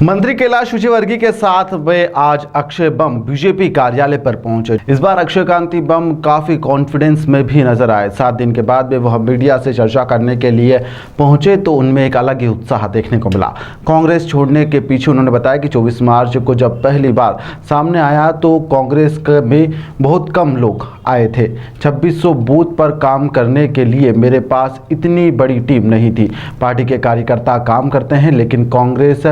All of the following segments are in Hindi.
मंत्री कैलाश विजयवर्गीय के साथ वे आज अक्षय बम बीजेपी कार्यालय पर पहुंचे। इस बार अक्षय कांति बम काफी कॉन्फिडेंस में भी नजर आए। 7 दिन के बाद वह मीडिया से चर्चा करने के लिए पहुंचे तो उनमें एक अलग ही उत्साह देखने को मिला। कांग्रेस छोड़ने के पीछे उन्होंने बताया कि 24 मार्च को जब पहली बार सामने आया तो कांग्रेस में बहुत कम लोग आए थे। 2600 बूथ पर काम करने के लिए मेरे पास इतनी बड़ी टीम नहीं थी। पार्टी के कार्यकर्ता काम करते हैं लेकिन कांग्रेस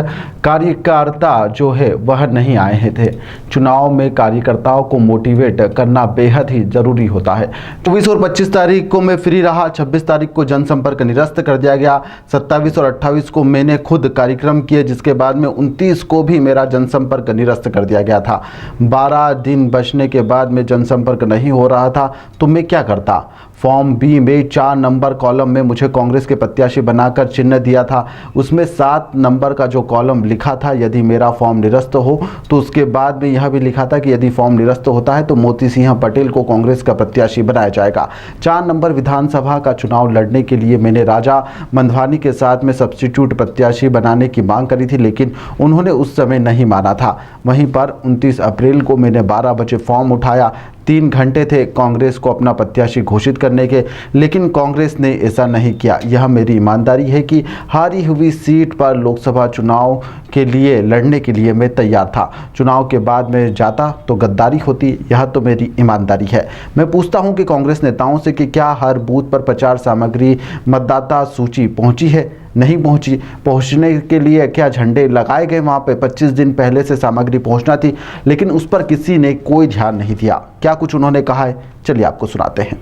कार्यकर्ता जो है वह नहीं आए थे। चुनाव में कार्यकर्ताओं को मोटिवेट करना बेहद ही जरूरी होता है। 24 और 25 तारीख को मैं फ्री रहा। 26 तारीख को जनसंपर्क निरस्त कर दिया गया। 27 और 28 को मैंने खुद कार्यक्रम किए, जिसके बाद में 29 को भी मेरा जनसंपर्क निरस्त कर दिया गया था। 12 दिन बचने के बाद में जनसंपर्क नहीं हो रहा था तो मैं क्या करता। फॉर्म बी में 4 नंबर कॉलम में मुझे कांग्रेस के प्रत्याशी बनाकर चिन्ह दिया था। उसमें 7 नंबर का जो कॉलम लिखा था यदि मेरा फॉर्म निरस्त हो तो उसके बाद में यह भी लिखा था कि यदि फॉर्म निरस्त होता है तो मोती सिंह पटेल को कांग्रेस का प्रत्याशी बनाया जाएगा। 4 नंबर विधानसभा का चुनाव लड़ने के लिए मैंने राजा मंधवानी के साथ में सब्स्टिट्यूट प्रत्याशी बनाने की मांग करी थी, लेकिन उन्होंने उस समय नहीं माना था। वहीं पर 29 अप्रैल को मैंने 12 बजे फॉर्म उठाया। 3 घंटे थे कांग्रेस को अपना प्रत्याशी घोषित करने के, लेकिन कांग्रेस ने ऐसा नहीं किया। यह मेरी ईमानदारी है कि हारी हुई सीट पर लोकसभा चुनाव के लिए लड़ने के लिए मैं तैयार था। चुनाव के बाद मैं जाता तो गद्दारी होती। यह तो मेरी ईमानदारी है। मैं पूछता हूं कि कांग्रेस नेताओं से कि क्या हर बूथ पर प्रचार सामग्री मतदाता सूची पहुंची है? नहीं पहुंची। पहुंचने के लिए क्या झंडे लगाए गए? वहां पे 25 दिन पहले से सामग्री पहुंचना थी, लेकिन उस पर किसी ने कोई ध्यान नहीं दिया। क्या कुछ उन्होंने कहा है, चलिए आपको सुनाते हैं।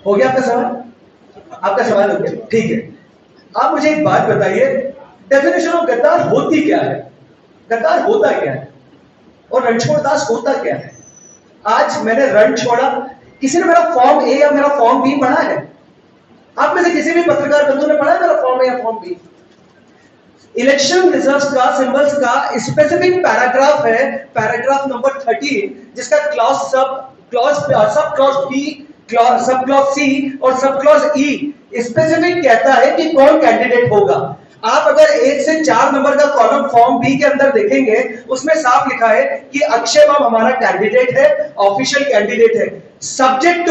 हो गया आपका सवाल? आपका सवाल हो गया, ठीक है। आप मुझे एक बात बताइए, डेफिनेशन ऑफ गद्दार होती क्या है? गद्दार होता क्या है और रणछोड़दास होता क्या है? आज मैंने रण छोड़ा, किसी ने मेरा फॉर्म ए या मेरा फॉर्म बी पढ़ा है? आप में से किसी भी पत्रकार बंधु ने पढ़ा है मेरा फॉर्म ए या फॉर्म बी? इलेक्शन रिजल्ट्स का, सिंबल्स का स्पेसिफिक पैराग्राफ है, पैराग्राफ नंबर 13, जिसका sub clause B, sub clause C और सब क्लॉज ई स्पेसिफिक कहता है कि कौन कैंडिडेट होगा। आप अगर 1 से 4 नंबर का कॉलम फॉर्म बी के अंदर देखेंगे, उसमें साफ लिखा है कि अक्षय बम हमारा कैंडिडेट है, ऑफिशियल कैंडिडेट है। सब्जेक्ट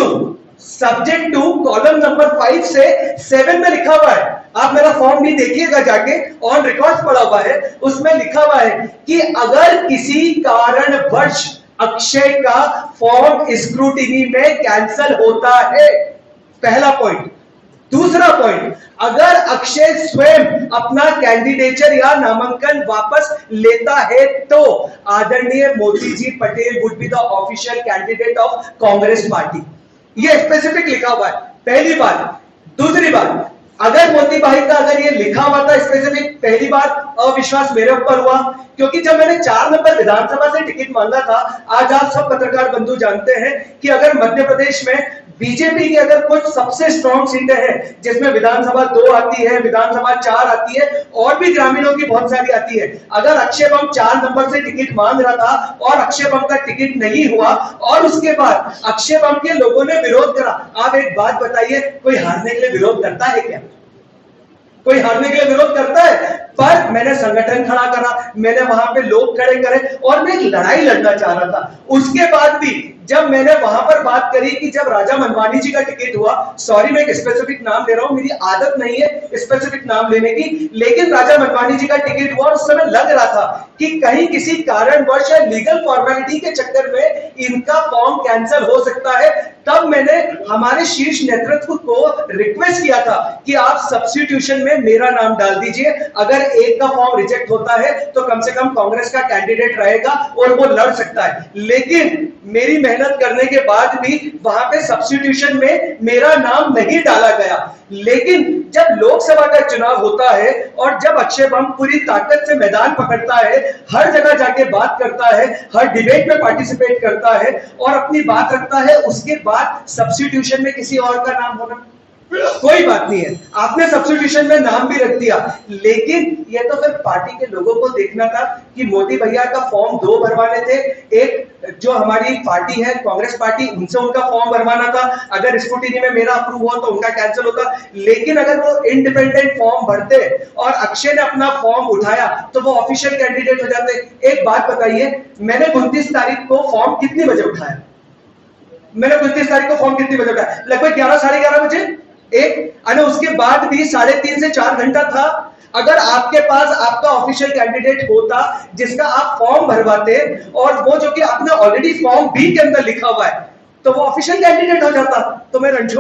टू कॉलम नंबर 5 से 7 में लिखा हुआ है। आप मेरा फॉर्म भी देखिएगा जाके, ऑन रिकॉर्ड पड़ा हुआ है। उसमें लिखा हुआ है कि अगर किसी कारणवश अक्षय का फॉर्म स्क्रूटिनी में कैंसल होता है, पहला पॉइंट। दूसरा पॉइंट, अगर अक्षय स्वयं अपना कैंडिडेचर या नामांकन वापस लेता है तो आदरणीय Moti ji Patel would be the official candidate of Congress party. ये स्पेसिफिक लिखा हुआ है, पहली बात। दूसरी बात, अगर मोती भाई का अगर ये लिखा हुआ था स्पेसिफिक, पहली बार अविश्वास मेरे ऊपर हुआ, क्योंकि जब मैंने 4 नंबर विधानसभा से टिकट मांगा था, आज आप सब पत्रकार बंधु जानते हैं कि अगर मध्य प्रदेश में बीजेपी की अगर कुछ सबसे स्ट्रॉन्ग सीटें हैं, जिसमें विधानसभा 2 आती है, विधानसभा 4 आती है और भी ग्रामीणों की बहुत सारी आती है। अगर अक्षय बम 4 नंबर से टिकट मांग रहा था और अक्षय बम का टिकट नहीं हुआ और उसके बाद अक्षय बम के लोगों ने विरोध करा, आप एक बात बताइए, कोई हारने के लिए विरोध करता है क्या? कोई हारने के लिए विरोध करता है? पर मैंने संगठन खड़ा करा, मैंने वहां पे लोग खड़े करे और मैं एक लड़ाई लड़ना चाह रहा था। उसके बाद भी जब मैंने वहां पर बात करी कि जब राजा मनवानी जी का टिकट हुआ, सॉरी मैं एक स्पेसिफिक नाम ले रहा हूं, मेरी आदत नहीं है स्पेसिफिक नाम लेने की, लेकिन राजा मनवानी जी का टिकट हुआ और उस समय लग रहा था कि कहीं किसी कारणवश या लीगल फॉर्मेलिटी के चक्कर में इनका फॉर्म कैंसिल हो सकता है। तब मैंने हमारे शीर्ष नेतृत्व को रिक्वेस्ट किया था कि आप सब्स्टिट्यूशन में मेरा नाम डाल दीजिए। अगर एक का फॉर्म रिजेक्ट होता है तो कम से कम कांग्रेस का कैंडिडेट रहेगा और वो लड़ सकता है। लेकिन मेरी मेहनत करने के बाद भी वहां पे सब्स्टिट्यूशन में मेरा नाम नहीं डाला गया। लेकिन जब लोकसभा का चुनाव होता है और जब अक्षय बम पूरी ताकत से मैदान पकड़ता है, हर जगह जाके बात करता है, हर डिबेट में पार्टिसिपेट करता है और अपनी बात रखता है, उसके बाद सब्स्टिट्यूशन में किसी और का नाम होना कोई बात नहीं है, आपने सब्स्टिट्यूशन में नाम भी रख दिया, लेकिन ये तो फिर पार्टी के लोगों को देखना था कि मोदी भैया का फॉर्म 2 भरवाने थे, एक जो हमारी पार्टी है कांग्रेस पार्टी, उनसे उनका फॉर्म भरवाना था, अगर स्क्रूटिनी में मेरा अप्रूव हुआ तो उनका कैंसिल होता, लेकिन अगर वो इंडिपेंडेंट फॉर्म भरते और अक्षय ने अपना फॉर्म उठाया तो वो ऑफिशियल कैंडिडेट हो जाते। एक बात बताइए, मैंने 29 तारीख को फॉर्म कितने बजे उठाया? मैंने 29 तारीख को फॉर्म कितने बजे उठाया? लगभग 11 साढ़े 11 बजे। और उसके बाद भी 3.5 से 4 घंटा था। अगर आपके पास आपका ऑफिशियल कैंडिडेट होता जिसका आप फॉर्म भरवाते, और वो जो कि आपने ऑलरेडी फॉर्म बी के अंदर लिखा हुआ है, तो वो ऑफिशियल कैंडिडेट हो जाता। तो मैं रणछोड़